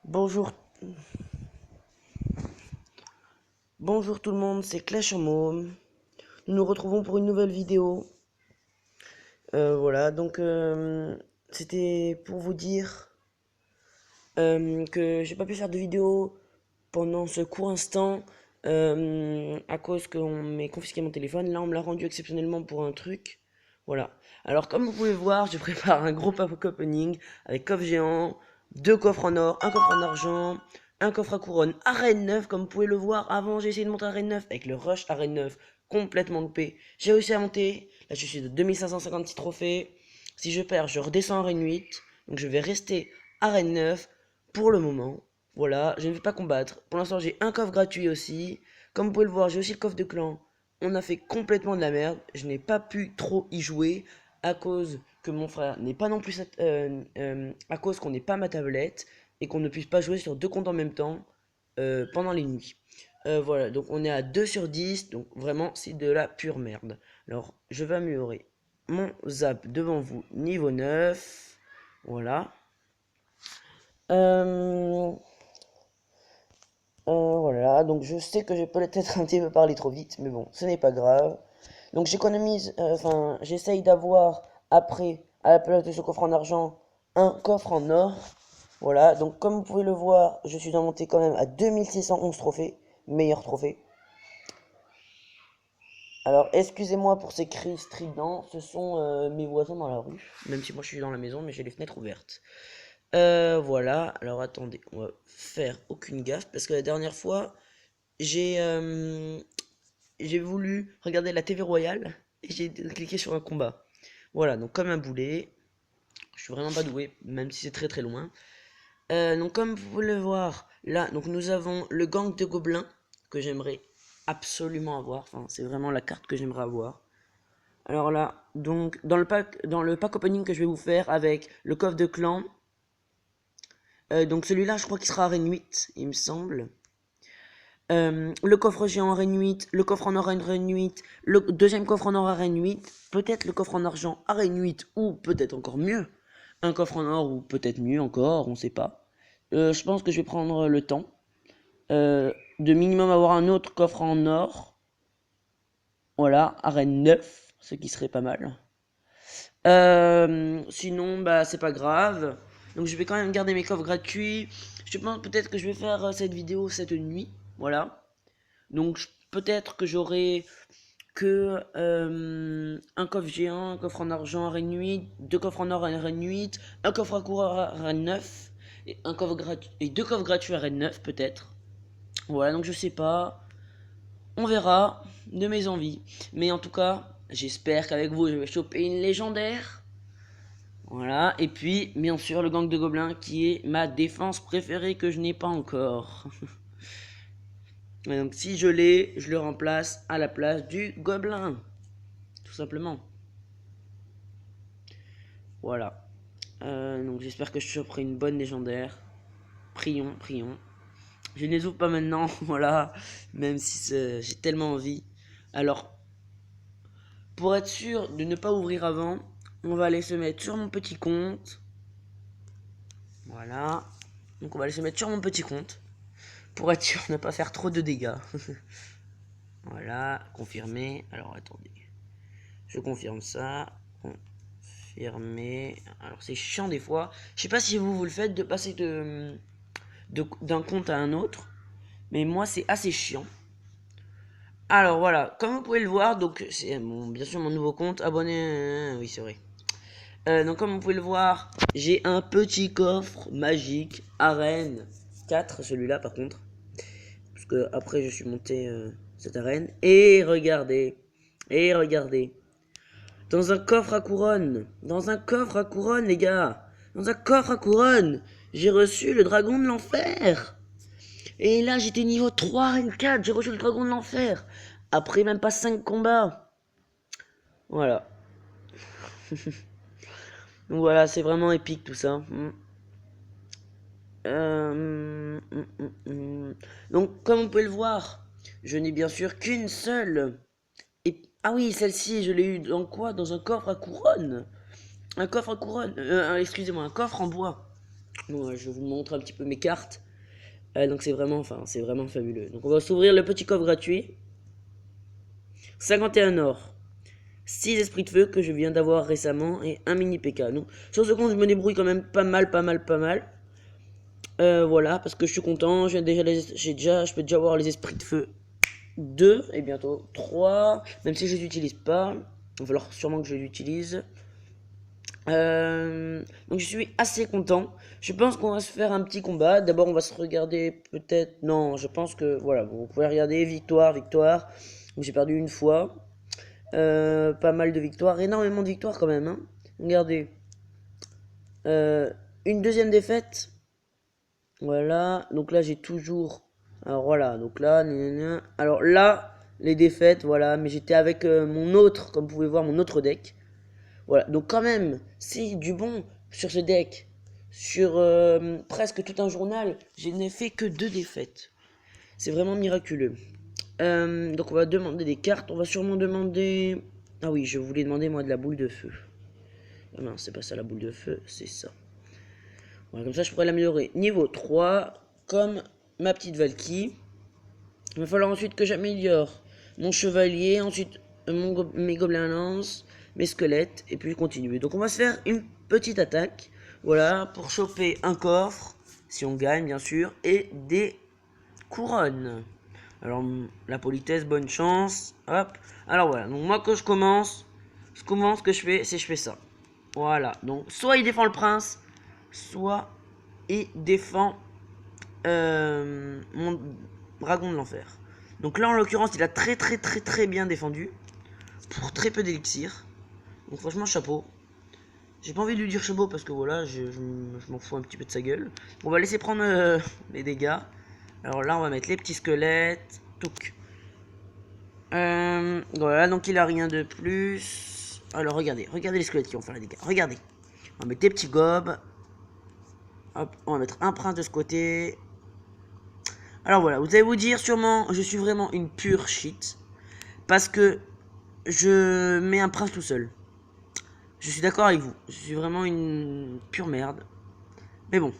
Bonjour, bonjour tout le monde, c'est Clash en Môme. Nous nous retrouvons pour une nouvelle vidéo. Voilà, donc c'était pour vous dire que j'ai pas pu faire de vidéo pendant ce court instant à cause qu'on m'ait confisqué mon téléphone. Là, on me l'a rendu exceptionnellement pour un truc. Voilà. Alors, comme vous pouvez le voir, je prépare un gros pack opening avec coffre géant, deux coffres en or, un coffre en argent, un coffre à couronne, arène 9, comme vous pouvez le voir. Avant, j'ai essayé de monter arène 9 avec le rush arène 9 complètement loupé. J'ai réussi à monter. Là, je suis de 2556 trophées. Si je perds, je redescends arène 8. Donc, je vais rester arène 9 pour le moment. Voilà, je ne vais pas combattre. Pour l'instant, j'ai un coffre gratuit aussi. Comme vous pouvez le voir, j'ai aussi le coffre de clan. On a fait complètement de la merde. Je n'ai pas pu trop y jouer à cause que mon frère n'est pas non plus à cause qu'on n'ait pas ma tablette et qu'on ne puisse pas jouer sur deux comptes en même temps pendant les nuits. Voilà, donc on est à 2 sur 10, donc vraiment c'est de la pure merde. Alors je vais améliorer mon zap devant vous niveau 9. Voilà. Euh, voilà, donc je sais que j'ai peut-être un petit peu parlé trop vite, mais bon, ce n'est pas grave. Donc j'économise, enfin, j'essaye d'avoir après, à la place de ce coffre en argent, un coffre en or. Voilà, donc comme vous pouvez le voir, je suis monté quand même à 2611 trophées, meilleur trophée. Alors excusez-moi pour ces cris stridents, ce sont mes voisins dans la rue, même si moi je suis dans la maison, mais j'ai les fenêtres ouvertes. Voilà, alors attendez, on va faire aucune gaffe, parce que la dernière fois, j'ai j'ai voulu regarder la TV Royale et j'ai cliqué sur un combat. Voilà, donc comme un boulet, je suis vraiment pas doué, même si c'est très très loin. Donc comme vous pouvez le voir, là, donc nous avons le gang de gobelins que j'aimerais absolument avoir. Enfin, c'est vraiment la carte que j'aimerais avoir. Alors là, donc dans le pack opening que je vais vous faire avec le coffre de clan. Donc celui-là, je crois qu'il sera arène 8, il me semble. Le coffre géant arène 8, le coffre en or arène 8, le deuxième coffre en or arène 8, peut-être le coffre en argent arène 8, ou peut-être encore mieux, un coffre en or, ou peut-être mieux encore, on sait pas. Je pense que je vais prendre le temps de minimum avoir un autre coffre en or. Voilà, arène 9, ce qui serait pas mal. Sinon, bah, c'est pas grave. Donc, je vais quand même garder mes coffres gratuits. Je pense peut-être que je vais faire cette vidéo cette nuit. Voilà. Donc peut-être que j'aurai que un coffre géant, un coffre en argent à Rennes 8, deux coffres en or à Rennes 8, un coffre à coureur à Rennes 9, et, un coffre et deux coffres gratuits à Rennes 9 peut-être. Voilà, donc je sais pas. On verra de mes envies. Mais en tout cas, j'espère qu'avec vous, je vais choper une légendaire. Voilà, et puis bien sûr le gang de gobelins qui est ma défense préférée que je n'ai pas encore. Et donc si je l'ai, je le remplace à la place du gobelin. Tout simplement. Voilà. Donc j'espère que je choperai une bonne légendaire. Prions, prions. Je ne les ouvre pas maintenant, voilà. Même si j'ai tellement envie. Alors, pour être sûr de ne pas ouvrir avant, on va aller se mettre sur mon petit compte. Voilà. Donc on va aller se mettre sur mon petit compte. Pour être sûr de ne pas faire trop de dégâts. Voilà, confirmé. Alors attendez. Je confirme ça. Confirmé. Alors c'est chiant des fois. Je sais pas si vous le faites de passer d'un compte à un autre. Mais moi c'est assez chiant. Alors voilà, comme vous pouvez le voir, donc c'est bien sûr mon nouveau compte. Abonné. Oui c'est vrai. Donc comme vous pouvez le voir, j'ai un petit coffre magique. Arène 4, celui-là par contre. Parce que après je suis monté cette arène. Et regardez. Et regardez. Dans un coffre à couronne. Dans un coffre à couronne, les gars. Dans un coffre à couronne. J'ai reçu le dragon de l'enfer. Et là, j'étais niveau 3, Reine 4. J'ai reçu le dragon de l'enfer. Après même pas 5 combats. Voilà. Donc voilà, c'est vraiment épique tout ça. Donc, comme vous pouvez le voir, je n'ai bien sûr qu'une seule. Ah oui, celle-ci, je l'ai eu dans quoi? Dans un coffre à couronne. Un coffre à couronne. Excusez-moi, un coffre en bois. Bon, je vous montre un petit peu mes cartes. Donc c'est vraiment fabuleux. Donc on va s'ouvrir le petit coffre gratuit. 51 or. 6 esprits de feu que je viens d'avoir récemment et un mini PK. Donc sur ce compte, je me débrouille quand même pas mal. Voilà, parce que je suis content. Je peux déjà avoir les esprits de feu 2 et bientôt 3. Même si je les utilise pas. Il va falloir sûrement que je l'utilise. Donc je suis assez content. Je pense qu'on va se faire un petit combat. D'abord on va se regarder peut-être. Non, je pense que voilà, vous pouvez regarder victoire. Donc j'ai perdu une fois. Pas mal de victoires, énormément de victoires quand même. Hein. Regardez. Une deuxième défaite. Voilà. Donc là j'ai toujours. Alors voilà. Donc là. Alors là les défaites. Voilà. Mais j'étais avec mon autre. Comme vous pouvez voir mon autre deck. Voilà, donc quand même, c'est du bon sur ce deck. Sur presque tout un journal, je n'ai fait que 2 défaites. C'est vraiment miraculeux. Donc on va demander des cartes. On va sûrement demander... Ah oui, je voulais demander moi de la boule de feu. Ah non, c'est pas ça la boule de feu, c'est ça. Voilà, comme ça je pourrais l'améliorer. Niveau 3, comme ma petite Valky. Il va falloir ensuite que j'améliore mon chevalier, ensuite mes gobelins lance, mes squelettes, et puis continuer. Donc on va se faire une petite attaque, voilà, pour choper un coffre, si on gagne bien sûr, et des couronnes. Alors la politesse, bonne chance, hop. Alors voilà, donc moi quand je commence, ce que je fais, c'est je fais ça. Voilà, donc soit il défend le prince, soit il défend mon dragon de l'enfer. Donc là en l'occurrence il a très bien défendu. Pour très peu d'élixir. Donc franchement chapeau. J'ai pas envie de lui dire chapeau parce que voilà, je m'en fous un petit peu de sa gueule. On va laisser prendre les dégâts. Alors là on va mettre les petits squelettes. Touc. Voilà, donc il a rien de plus. Alors regardez les squelettes qui vont faire les dégâts. Regardez. On va mettre des petits gobes. Hop, on va mettre un prince de ce côté. Alors voilà, vous allez vous dire sûrement, je suis vraiment une pure shit. Parce que je mets un prince tout seul. Je suis d'accord avec vous. Je suis vraiment une pure merde. Mais bon.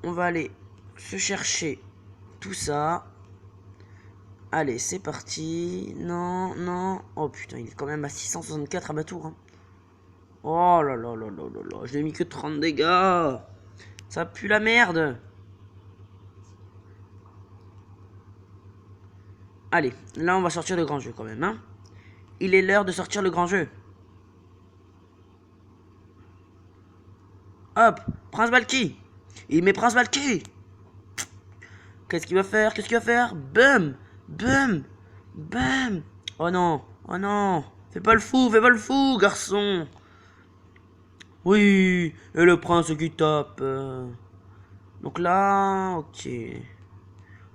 On va aller se chercher tout ça. Allez, c'est parti. Non. Oh putain, il est quand même à 664 à ma tour. Hein. Oh là là là là là là. Je n'ai mis que 30 dégâts. Ça pue la merde. Allez, là on va sortir le grand jeu quand même. Hein. Il est l'heure de sortir le grand jeu. Hop, Prince Valky. Il met Prince Valky. Qu'est-ce qu'il va faire? Bum. Oh non. Fais pas le fou, garçon. Oui, et le prince qui tape. Donc là, ok.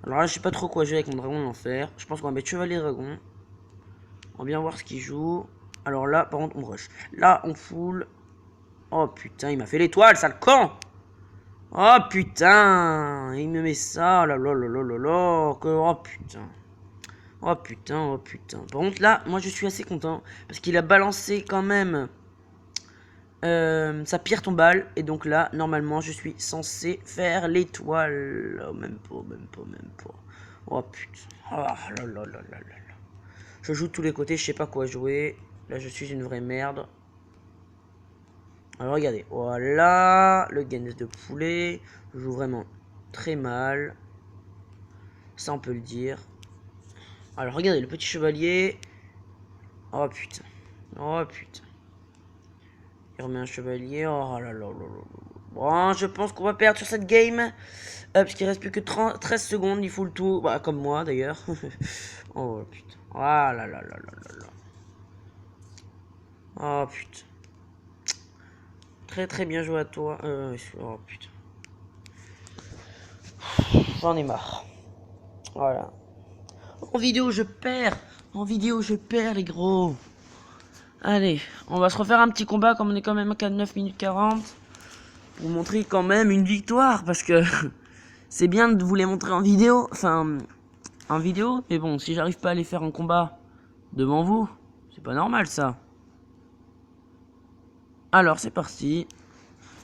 Alors là, je sais pas trop quoi jouer avec mon dragon de l'enfer. Je pense qu'on va mettre chevalier dragon. On va bien voir ce qu'il joue. Alors là, par contre, on rush. Là, on full. Oh putain, il m'a fait l'étoile, sale con. Oh putain, il me met ça. Oh putain. Oh putain. Par contre, là, moi je suis assez content. Parce qu'il a balancé quand même sa pierre tombale. Et donc là, normalement, je suis censé faire l'étoile. Oh, même pas. Oh putain. Oh là. Je joue de tous les côtés, je sais pas quoi jouer. Là, je suis une vraie merde. Alors regardez, voilà, le gaines de poulet. Je joue vraiment très mal. Ça, on peut le dire. Alors regardez, le petit chevalier. Oh putain. Il remet un chevalier. Oh là là. Bon, je pense qu'on va perdre sur cette game. Parce qu'il reste plus que 13 secondes. Il faut le tout. Bah, comme moi d'ailleurs. Oh putain. Ah là là. Oh putain. Très bien joué à toi. Oh putain. J'en ai marre. Voilà. En vidéo, je perds, les gros. Allez, on va se refaire un petit combat comme on est quand même à 9 minutes 40. Pour montrer quand même une victoire. Parce que c'est bien de vous les montrer en vidéo. Enfin, en vidéo. Mais bon, si j'arrive pas à les faire en combat devant vous, c'est pas normal ça. Alors, c'est parti.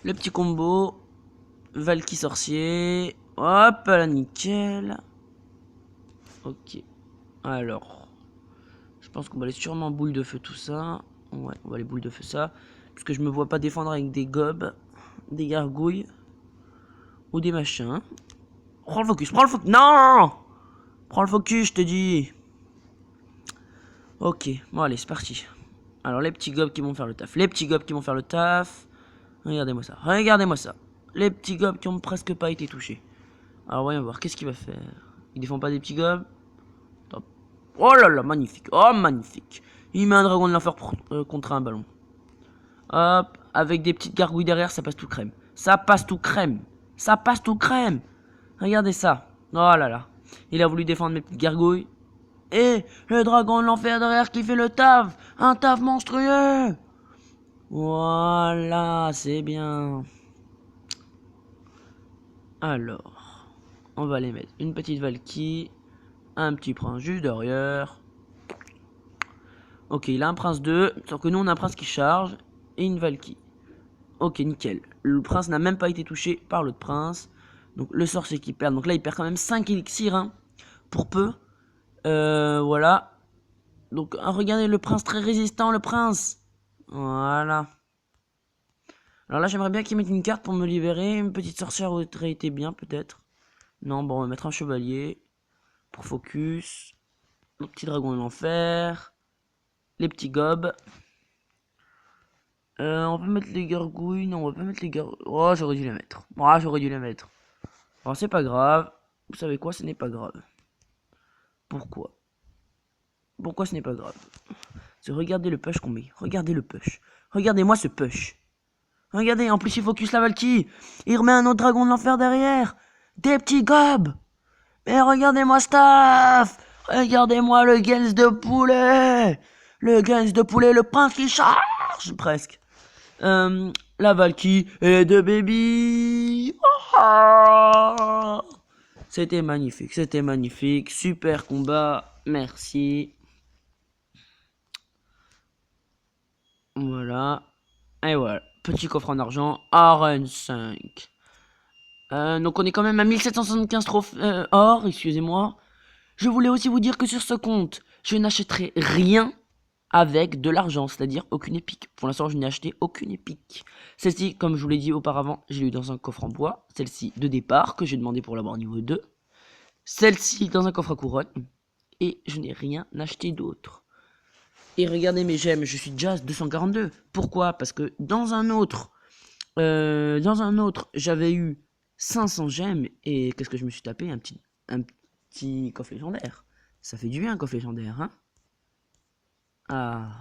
Le petit combo. Valky sorcier. Hop là, nickel. Ok. Alors. Je pense qu'on va aller sûrement boule de feu tout ça. Ouais, on va aller boule de feu ça. Parce que je me vois pas défendre avec des gobes, des gargouilles. Ou des machins. Prends le focus, prends le focus. Non! Prends le focus, je te dis. Ok, bon allez, c'est parti. Alors les petits gobs qui vont faire le taf. Les petits gobs qui vont faire le taf. Regardez-moi ça, regardez-moi ça. Les petits gobs qui ont presque pas été touchés. Alors voyons voir, qu'est-ce qu'il va faire? Il défend pas des petits gobs? Top. Oh là là, magnifique, oh magnifique. Il met un dragon de l'enfer contre un ballon. Hop, avec des petites gargouilles derrière, ça passe tout crème. Ça passe tout crème. Ça passe tout crème. Regardez ça. Oh là là. Il a voulu défendre mes petites gargouilles. Et le dragon de l'enfer derrière qui fait le taf. Un taf monstrueux. Voilà, c'est bien. Alors, on va les mettre une petite Valky. Un petit prince juste derrière. Ok, il a un prince 2. Sauf que nous, on a un prince qui charge. Et une Valky. Ok, nickel. Le prince n'a même pas été touché par l'autre prince. Donc le sorcier qui perd. Donc là, il perd quand même 5 élixirs. Hein, pour peu. Voilà. Donc regardez le prince très résistant, le prince. Voilà. Alors là, j'aimerais bien qu'il mette une carte pour me libérer. Une petite sorcière aurait été bien, peut-être. Non, bon, on va mettre un chevalier. Pour focus. Le petit dragon de l'enfer. Les petits gobs. On peut mettre les gargouilles. Non, on va pas mettre les gargouilles. Oh, j'aurais dû les mettre. Oh, j'aurais dû les mettre. Alors, c'est pas grave. Vous savez quoi, ce n'est pas grave. Pourquoi? Pourquoi ce n'est pas grave? C'est regardez le push qu'on met. Regardez le push. Regardez-moi ce push. Regardez, en plus il focus la Valky. Il remet un autre dragon de l'enfer derrière. Des petits gobs. Mais regardez-moi staff. Regardez-moi le Gens de poulet. Le Gens de poulet, le prince qui charge presque. La Valky et de baby. Oh, c'était magnifique, c'était magnifique. Super combat, merci. Voilà. Et voilà. Petit coffre en argent. Arène 5. Donc on est quand même à 1775 or, excusez-moi. Je voulais aussi vous dire que sur ce compte, je n'achèterai rien avec de l'argent, c'est-à-dire aucune épique. Pour l'instant, je n'ai acheté aucune épique. Celle-ci, comme je vous l'ai dit auparavant, je l'ai eu dans un coffre en bois. Celle-ci de départ, que j'ai demandé pour l'avoir niveau 2. Celle-ci dans un coffre à couronne. Et je n'ai rien acheté d'autre. Et regardez mes gemmes, je suis déjà à 242. Pourquoi? Parce que dans un autre, j'avais eu 500 gemmes. Et qu'est-ce que je me suis tapé? Un petit coffre légendaire. Ça fait du bien un coffre légendaire, hein? Ah.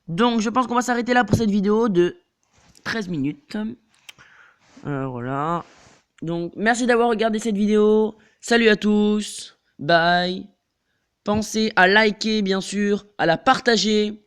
Donc je pense qu'on va s'arrêter là pour cette vidéo de 13 minutes. Voilà. Donc merci d'avoir regardé cette vidéo. Salut à tous. Bye. Pensez à liker bien sûr, à la partager.